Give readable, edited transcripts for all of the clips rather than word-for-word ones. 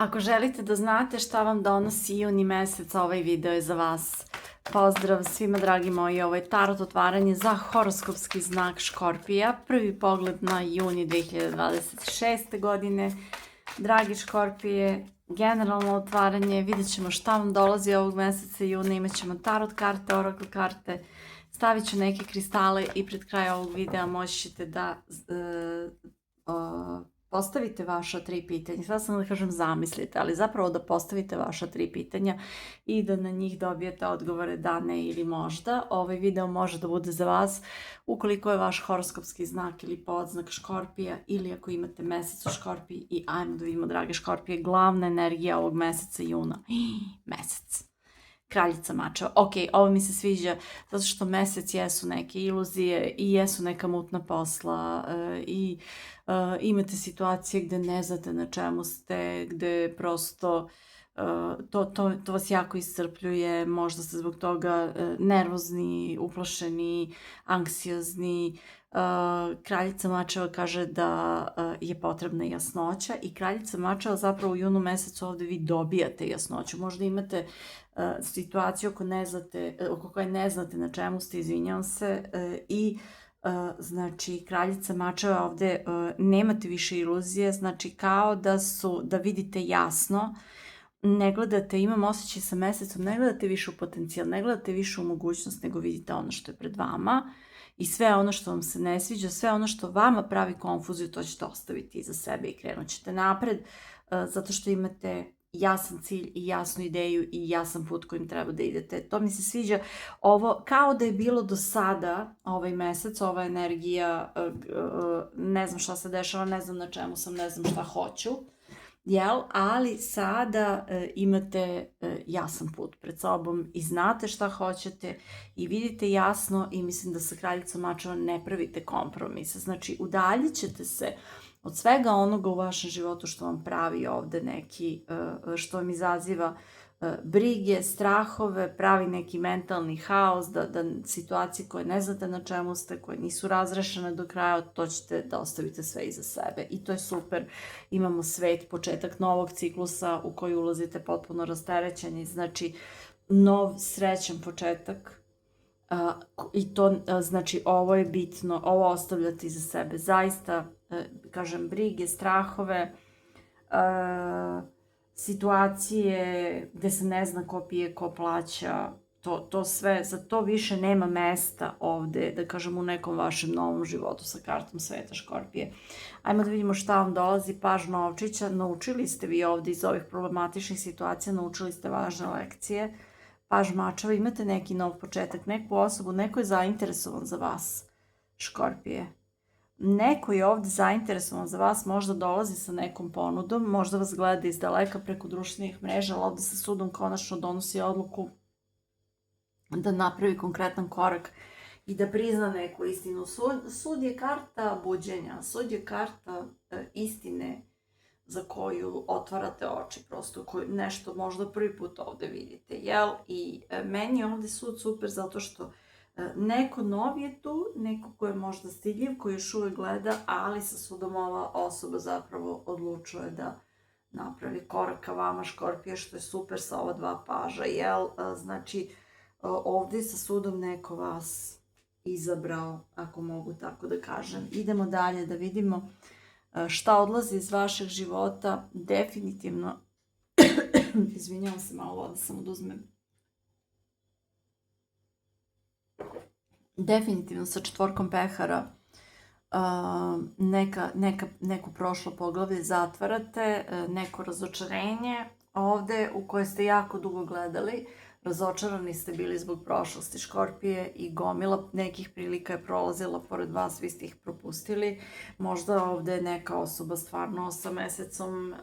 Ako želite da znate šta vam donosi juni mesec, ovaj video je za vas. Pozdrav svima dragi moji, ovo je tarot otvaranje za horoskopski znak Škorpija. Prvi pogled na juni 2026. godine. Dragi Škorpije, generalno otvaranje, vidjet ćemo šta vam dolazi ovog meseca juna, imat ćemo tarot karte, oracle karte, stavit ću neke kristale i pred kraj ovog videa moći ćete da postavite vaša 3 pitanja. Sada sam da kažem zamislite, ali zapravo da postavite vaša 3 pitanja i da na njih dobijete odgovore da, ne ili možda. Ovaj video može da bude za vas ukoliko je vaš horoskopski znak ili podznak Škorpija ili ako imate mesec u Škorpiji. I ajmo da vidimo, drage Škorpije, glavna energija ovog meseca juna. Mesec. Kraljica mačeva. Ok, ovo mi se sviđa zato što mesec jesu neke iluzije i jesu neka mutna posla i imate situacije gde ne znate na čemu ste, gde prosto to vas jako iscrpljuje, možda ste zbog toga nervozni, uplašeni, anksiozni. Kraljica mačeva kaže da je potrebna jasnoća i kraljica mačeva zapravo u junu mesecu ovde vi dobijate jasnoću. Možda imate situaciju oko koje ne znate na čemu ste, izvinjavam se, i znači kraljica mačeva ovde nemate više iluzije, znači kao da vidite jasno, ne gledate, imam osjećaj sa mesecom, ne gledate više u potencijal, ne gledate više u mogućnost, nego vidite ono što je pred vama i sve ono što vam se ne sviđa, sve ono što vama pravi konfuziju, to ćete ostaviti iza sebe i krenut ćete napred, zato što imate jasan cilj i jasnu ideju i jasan put kojim treba da idete. To mi se sviđa. Ovo kao da je bilo do sada, ovaj mesec, ova energija, ne znam šta se dešava, ne znam na čemu sam, ne znam šta hoću, jel? Ali sada imate jasan put pred sobom i znate šta hoćete i vidite jasno i mislim da sa kraljicom mačeva ne pravite kompromise. Znači, udaljit ćete se od svega onoga u vašem životu što vam pravi ovde neki, što vam izaziva brige, strahove, pravi neki mentalni haos, da situacije koje ne znate na čemu ste, koje nisu razrešene do kraja, to ćete da ostavite sve iza sebe. I to je super. Imamo svet, početak novog ciklusa u koji ulazite potpuno rasterećeni, znači nov srećan početak. I to, znači, ovo je bitno, ovo ostavljate iza sebe. Zaista, kažem, brige, strahove, situacije gde se ne zna ko pije, ko plaća, to sve, za to više nema mesta ovde, da kažem, u nekom vašem novom životu sa kartom sveta Škorpije. Ajmo da vidimo šta vam dolazi. Paž novčića, naučili ste vi ovde iz ovih problematičnih situacija, naučili ste važne lekcije. Paž mačeva, imate neki nov početak, neku osobu, neko je zainteresovan za vas, Škorpije. Neko je ovde zainteresovan za vas, možda dolazi sa nekom ponudom, možda vas gleda iz daleka preko društvenih mreža, ali ovde sa sudom konačno donosi odluku da napravi konkretan korak i da prizna neku istinu. Sud je karta buđenja, sud je karta istine za koju otvarate oči, prosto nešto možda prvi put ovde vidite, jel? I meni je ovde sud super zato što neko nov je tu, neko ko je možda stidljiv, koji još uvijek gleda, ali sa sudom ova osoba zapravo odlučuje da napravi korak ka vama, Škorpije, što je super sa ova 2 paža, jel? Znači, ovde sa sudom neko vas izabrao, ako mogu tako da kažem. Idemo dalje da vidimo šta odlazi iz vašeg života. Definitivno, izvinjavam se, malo vode sam oduzmem. Definitivno sa 4 pehara neko prošlo poglavlje zatvarate, neko razočarenje ovde u koje ste jako dugo gledali. Razočarani ste bili zbog prošlosti, Škorpije, i gomila nekih prilika je prolazila pored vas, vi ste ih propustili. Možda ovde neka osoba stvarno sa mesecom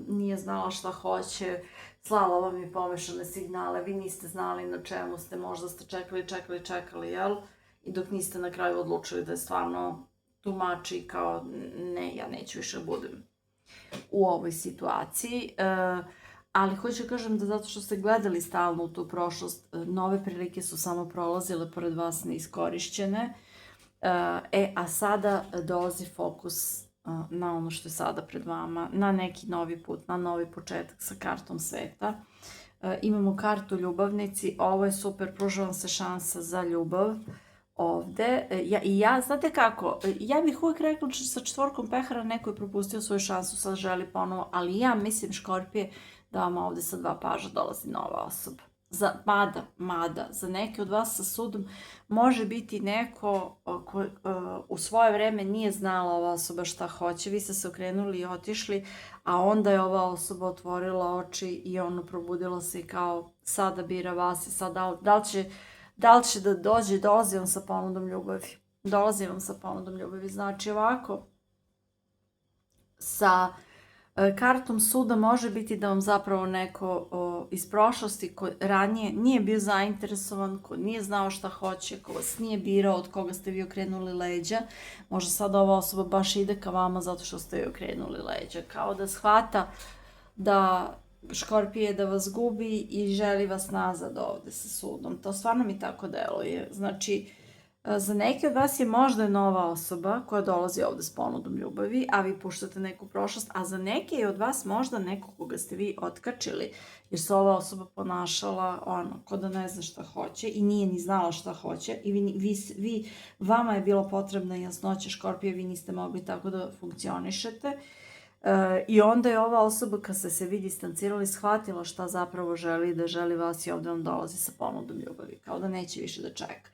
nije znala šta hoće, slala vam je pomešane signale, vi niste znali na čemu ste, možda ste čekali, jel? I dok niste na kraju odlučili da je stvarno tumači kao ne, ja neću više budem u ovoj situaciji. Ali hoću da kažem da zato što ste gledali stalno u tu prošlost, nove prilike su samo prolazile pored vas neiskorišćene, a sada dolazi fokus na ono što je sada pred vama, na neki novi put, na novi početak sa kartom sveta. Imamo kartu ljubavnici, ovo je super, pruža vam se šansa za ljubav ovde. Znate kako, ja bih uvijek rekla da sa četvorkom pehara neko je propustio svoju šansu, sad želi ponovo, ali ja mislim, Škorpije, da vam ovde sa 2 paža dolazi nova osoba. Mada, za neke od vas sa sudom može biti neko ko u svoje vreme nije znala ova osoba šta hoće, vi ste se okrenuli i otišli, a onda je ova osoba otvorila oči i ono probudila se i kao sada bira vas i sad da li će da dolazi vam sa ponudom ljubavi. Dolazi vam sa ponudom ljubavi, znači ovako, sa kartom suda može biti da vam zapravo neko iz prošlosti ko ranije nije bio zainteresovan, ko nije znao šta hoće, ko vas nije birao, od koga ste vi okrenuli leđa. Možda sada ova osoba baš ide ka vama zato što ste joj okrenuli leđa. Kao da shvata da Škorpije da vas gubi i želi vas nazad ovde sa sudom. To stvarno mi tako deluje. Znači, za neke od vas je možda nova osoba koja dolazi ovde s ponudom ljubavi, a vi puštate neku prošlost, a za neke je od vas možda neko koga ste vi otkačili, jer se ova osoba ponašala ko da ne zna šta hoće i nije ni znala šta hoće i vama je bilo potrebna jasnoća, Škorpije, vi niste mogli tako da funkcionišete. I onda je ova osoba, kad ste se vi distancirali, shvatila šta zapravo želi, da želi vas i ovde vam dolazi sa ponudom ljubavi, kao da neće više da čeka.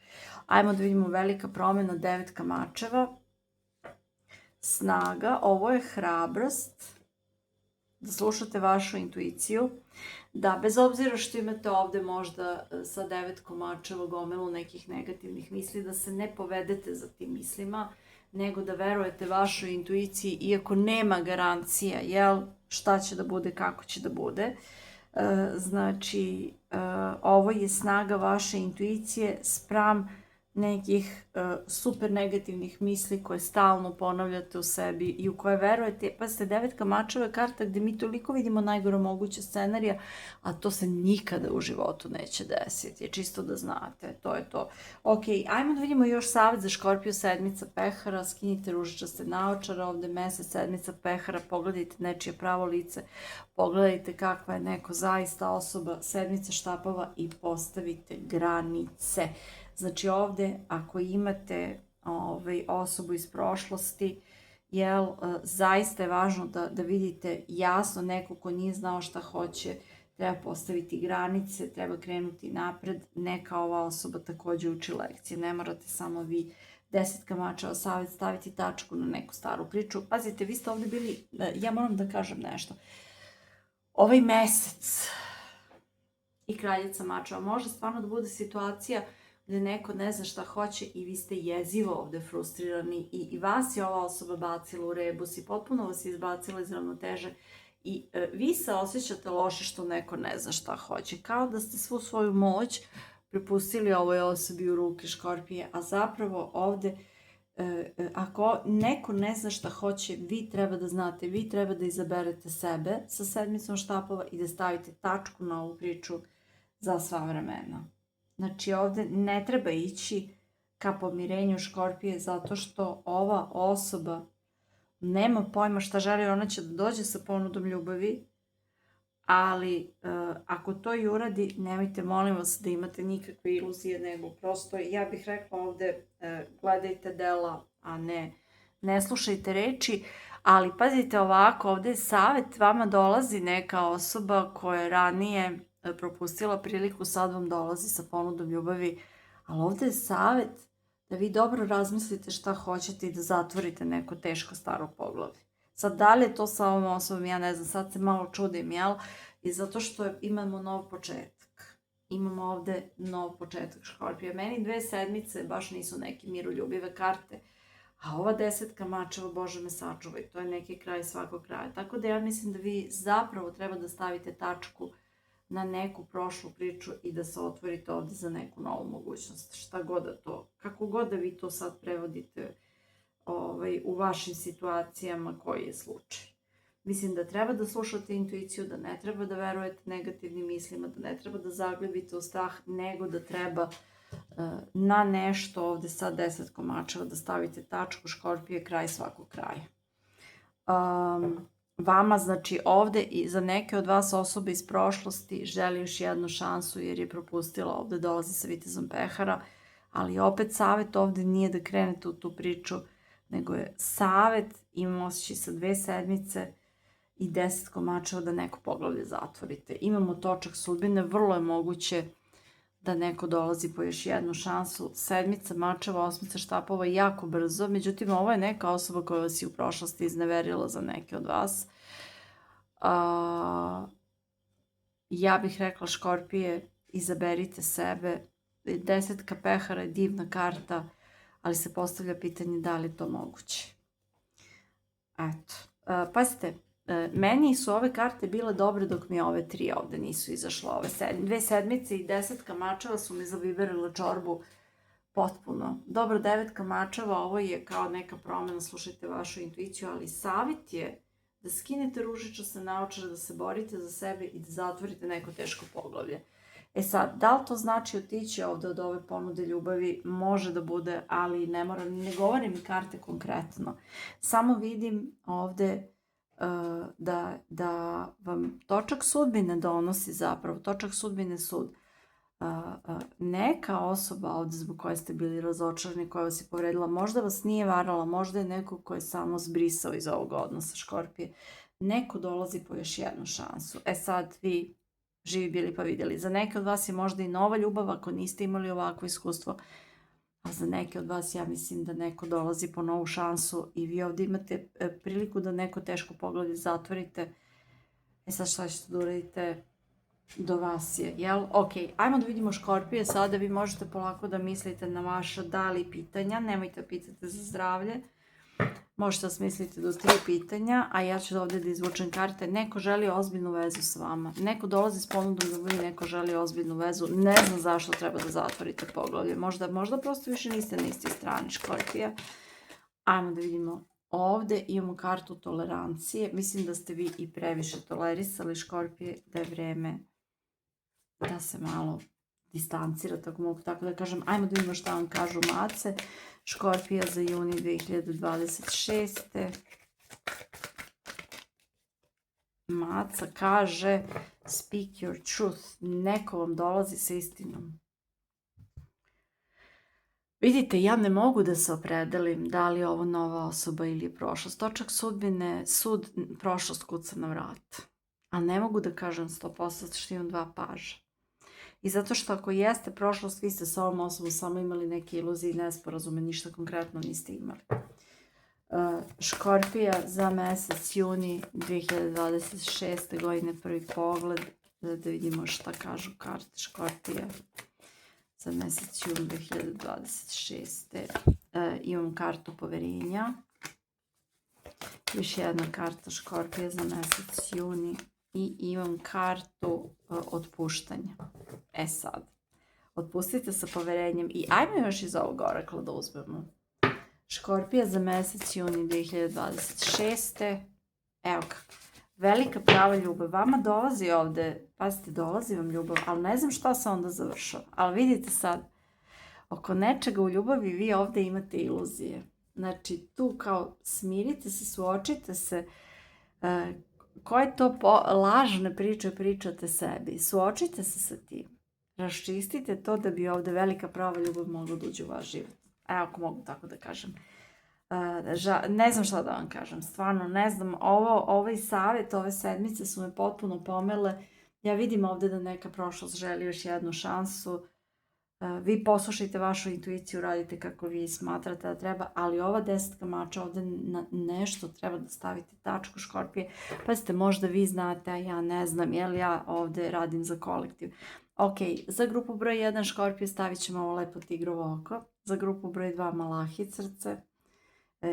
Ajmo da vidimo velika promjena, 9 mačeva, snaga, ovo je hrabrost, da slušate vašu intuiciju, da bez obzira što imate ovde možda sa 9 mačeva gomilu nekih negativnih misli, da se ne povedete za tim mislima, nego da verujete vašoj intuiciji, iako nema garancija, šta će da bude, kako će da bude. Znači, ovo je snaga vaše intuicije spram nekih super negativnih misli koje stalno ponavljate u sebi i u koje verujete. Pazite, 9 mačeva je karta gde mi toliko vidimo najgore moguće scenarija, a to se nikada u životu neće desiti. Čisto da znate, to je to. Ok, ajmo da vidimo još savjet za Škorpiju, 7 pehara, skinite ružičaste naočare, ovde mesec, 7 pehara, pogledajte nečije pravo lice, pogledajte kakva je neko zaista osoba, 7 štapova i postavite granice. Znači ovde, ako imate osobu iz prošlosti, zaista je važno da vidite jasno neko ko nije znao šta hoće, treba postaviti granice, treba krenuti napred, neka ova osoba takođe uči lekcije, ne morate samo vi 10 mačeva savjet staviti tačku na neku staru priču. Pazite, vi ste ovde bili, ja moram da kažem nešto, ovaj mesec i kraljica mačeva može stvarno da bude situacija gde neko ne zna šta hoće i vi ste jezivo ovde frustrirani i vas je ova osoba bacila u rebus i potpuno vas je izbacila iz ravnoteže i vi se osjećate loše što neko ne zna šta hoće. Kao da ste svu svoju moć prepustili ovoj osobi u ruke, Škorpije, a zapravo ovde ako neko ne zna šta hoće, vi treba da znate, vi treba da izaberete sebe sa 7 štapova i da stavite tačku na ovu priču za sva vremena. Znači ovde ne treba ići ka pomirenju, Škorpije, zato što ova osoba nema pojma šta želi, ona će da dođe sa ponudom ljubavi, ali ako to i uradi, nemojte, molim vas, da imate nikakve iluzije, nego prosto, ja bih rekla ovde, gledajte dela, a ne slušajte reči, ali pazite ovako, ovde je savjet, vama dolazi neka osoba koja je ranije propustila priliku, sad vam dolazi sa ponudom ljubavi, ali ovde je savjet da vi dobro razmislite šta hoćete i da zatvorite neko teško staro poglavlje. Sad, da li je to sa ovom osobom, ja ne znam, sad se malo čudim, I zato što imamo nov početak. Imamo ovde nov početak, Škorpije. Meni 2 sedmice baš nisu neke miroljubive karte, a ova 10 mačeva, Bože me sačuvaj, to je neki kraj svakog kraja. Tako da ja mislim da vi zapravo treba da stavite tačku na neku prošlu priču i da se otvorite ovde za neku novu mogućnost. Šta god da to, kako god da vi to sad prevodite u vašim situacijama, koji je slučaj. Mislim da treba da slušate intuiciju, da ne treba da verujete negativnim mislima, da ne treba da zaglibite u strah, nego da treba na nešto ovde sad 10 mačeva da stavite tačku, Škorpije, kraj svakog kraja. vama, znači ovde i za neke od vas osobe iz prošlosti želi još jednu šansu jer je propustila, ovde dolazi sa vitezom pehara, ali opet savjet ovde nije da krenete u tu priču, nego je savjet, imam osjećaj sa 2 sedmice i 10 komačeva da neko poglavlje zatvorite. Imamo točak sudbine, vrlo je moguće da neko dolazi po još jednu šansu. Sedmica mačeva, osmica štapova jako brzo, međutim ovo je neka osoba koja vas je u prošlosti izneverila za neke od vas. Ja bih rekla, Škorpije, izaberite sebe. 10 pehara je divna karta, ali se postavlja pitanje da li je to moguće. Eto, pazite, meni su ove karte bile dobre dok mi ove 3 ovde nisu izašle. Ove 2 sedmice i 10 mačeva su mi zaviberile čorbu potpuno. Dobro, 9 mačeva, ovo je kao neka promena, slušajte vašu intuiciju, ali savjet je da skinete ružičaste naočare, da se borite za sebe i da zatvorite neko teško poglavlje. E sad, da li to znači otići ovde od ove ponude ljubavi? Može da bude, ali ne moram, ne govorim mi karte konkretno. Samo vidim ovde da vam točak sudbine donosi zapravo, točak sudbine sud. Neka osoba ovde zbog koje ste bili razočarani, koja vas je povredila, možda vas nije varala, možda je neko ko je samo zbrisao iz ovog odnosa, Škorpije. Neko dolazi po još jednu šansu. E sad, vi živi bili pa vidjeli. Za neke od vas je možda i nova ljubav ako niste imali ovakvo iskustvo, a za neke od vas ja mislim da neko dolazi po novu šansu i vi ovde imate priliku da neko teško poglavlje zatvorite. E sad šta ćete da uradite? Do vas je, jel? Ok, ajmo da vidimo, Škorpije, sada vi možete polako da mislite na vaša da li pitanja, nemojte pitati za zdravlje, možete da smislite do 3 pitanja, a ja ću ovde da izvučem karte. Neko želi ozbiljnu vezu s vama, neko dolazi s ponudom ljubavi, neko želi ozbiljnu vezu, ne znam zašto treba da zatvorite poglavlje, možda prosto više niste na istoj strani, Škorpije. Ajmo da vidimo. Ovde imamo kartu tolerancije, mislim da ste vi i previše tolerisali, Škorpije, da je vreme da se malo distancirate, ako mogu tako da kažem. Ajmo da vidimo šta vam kažu mace. Škorpija za juni 2026. Maca kaže speak your truth. Neko vam dolazi sa istinom. Vidite, ja ne mogu da se opredelim da li je ovo nova osoba ili je prošlost. Točak sudbine, sud, prošlost kuca na vrat. A ne mogu da kažem 100% što imam 2 paža. I zato što ako jeste prošlost, vi ste sa ovom osobom samo imali neke iluzije i nesporazume, ništa konkretno niste imali. Škorpija za mesec juni 2026. godine, prvi pogled, da vidimo šta kažu karte Škorpija za mesec juni 2026. Imam kartu poverenja. Još jedna karta Škorpija za mesec juni. I imam kartu otpuštanja. E sad, otpustite sa poverenjem i ajmo još iz ovog orakla da uzmemo. Škorpija za mesec juni 2026. Evo ga, velika prava ljubav. Vama dolazi ovde, pazite, dolazi vam ljubav, ali ne znam šta se onda završava. Ali vidite sad, oko nečega u ljubavi vi ovde imate iluzije. Znači, tu kao smirite se, suočite se, koje to lažne priče pričate sebi. Suočite se sa tim. Raščistite to da bi ovde velika prava ljubav mogla da uđe u vaš život. Evo, ako mogu tako da kažem. Ne znam šta da vam kažem. Stvarno, ne znam. Ovaj savjet, ove sedmice su me potpuno pomele. Ja vidim ovde da neka prošlost želi još jednu šansu. Vi poslušajte vašu intuiciju, radite kako vi smatrate da treba, ali ova 10 mača ovde na nešto treba da stavite tačku, Škorpije. Pazite, možda vi znate, a ja ne znam, jer ja ovde radim za kolektiv. Ok, za grupu broj 1 Škorpije stavit ćemo ovo lepo tigrovo oko, za grupu broj 2 Malahi srce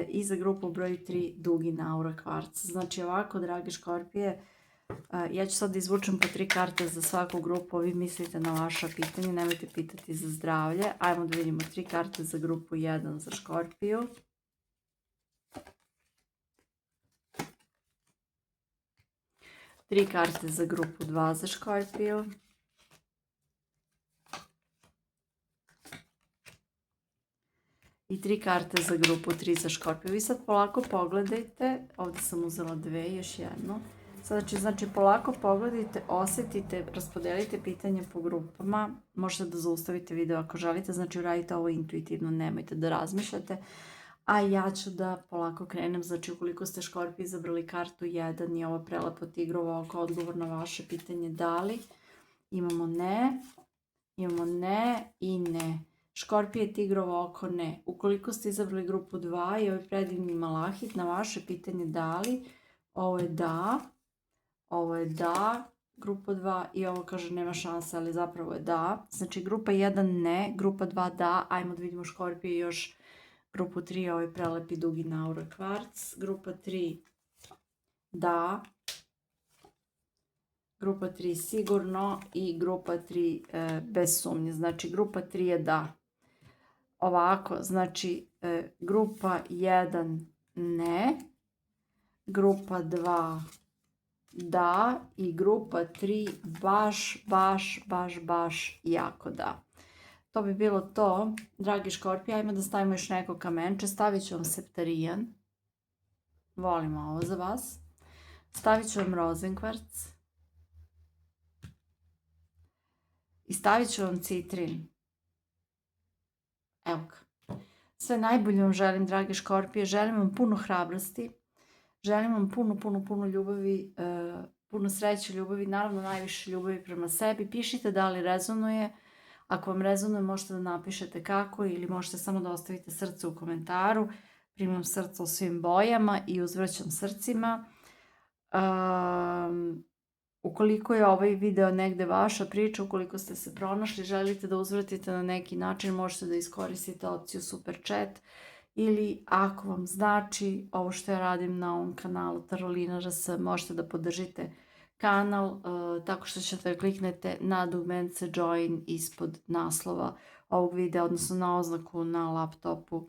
i za grupu broj 3 dugi Naura kvarc. Znači ovako, drage Škorpije, ja ću sad da izvučem po 3 karte za svaku grupu, vi mislite na vaša pitanja, nemojte pitati za zdravlje. Ajmo da vidimo 3 karte za grupu 1 za Škorpiju. Tri karte za grupu 2 za Škorpiju. i 3 karte za grupu 3 za Škorpiju. Vi sad polako pogledajte, ovdje sam uzela 2, još jednu. Znači polako pogledajte, osjetite, raspodelite pitanje po grupama. Možete da zaustavite video ako želite, znači uradite ovo intuitivno, nemojte da razmišljate. A ja ću da polako krenem, znači ukoliko ste Škorpiji izabrali kartu 1 i ovo prelepo tigrovo oko, odgovor na vaše pitanje da li. Imamo ne i ne. Škorpije, tigrovo oko, ne. Ukoliko ste izabrali grupu 2 i ovaj predivni malahit na vaše pitanje da li, ovo je da, grupa 2 i ovo kaže nema šanse, ali zapravo je da. Znači grupa 1 ne, grupa 2 da, ajmo da vidimo Škorpije još grupu 3, ovaj prelepi dugi Naura kvarc, grupa 3 da, grupa 3 sigurno i grupa 3 bez sumnje, znači grupa 3 je da. Ovako, znači grupa 1 ne, grupa 2 da i grupa 3 baš jako da. To bi bilo to, dragi Škorpije. Ajmo da stavimo još neko kamenče. Stavit ću vam septarijan. Volimo ovo za vas. Stavit ću vam rozenkvarc. I stavit ću vam citrin. Evo ga. Sve najbolje vam želim, dragi Škorpije. Želim vam puno hrabrosti. Želim vam puno ljubavi, puno sreće, ljubavi, naravno najviše ljubavi prema sebi. Pišite da li rezonuje. Ako vam rezonuje možete da napišete kako ili možete samo da ostavite srce u komentaru. Primam srce u svim bojama i uzvraćam srcima. Ukoliko je ovaj video negde vaša priča, ukoliko ste se pronašli, želite da uzvratite na neki način, možete da iskoristite opciju Super Chat. Ili ako vam znači ovo što ja radim na ovom kanalu Tarolina RS, možete da podržite kanal tako što ćete kliknete na dugmence Join ispod naslova ovog videa, odnosno na oznaku na laptopu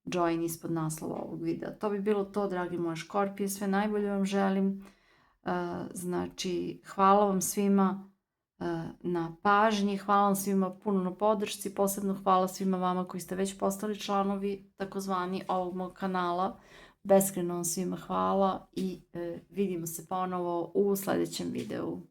Join ispod naslova ovog videa. To bi bilo to, dragi moje Škorpije, sve najbolje vam želim. Znači, hvala vam svima na pažnji, hvala vam svima puno na podršci, posebno hvala svima vama koji ste već postali članovi takozvani ovog mog kanala. Beskreno vam svima hvala i vidimo se ponovo u sljedećem videu.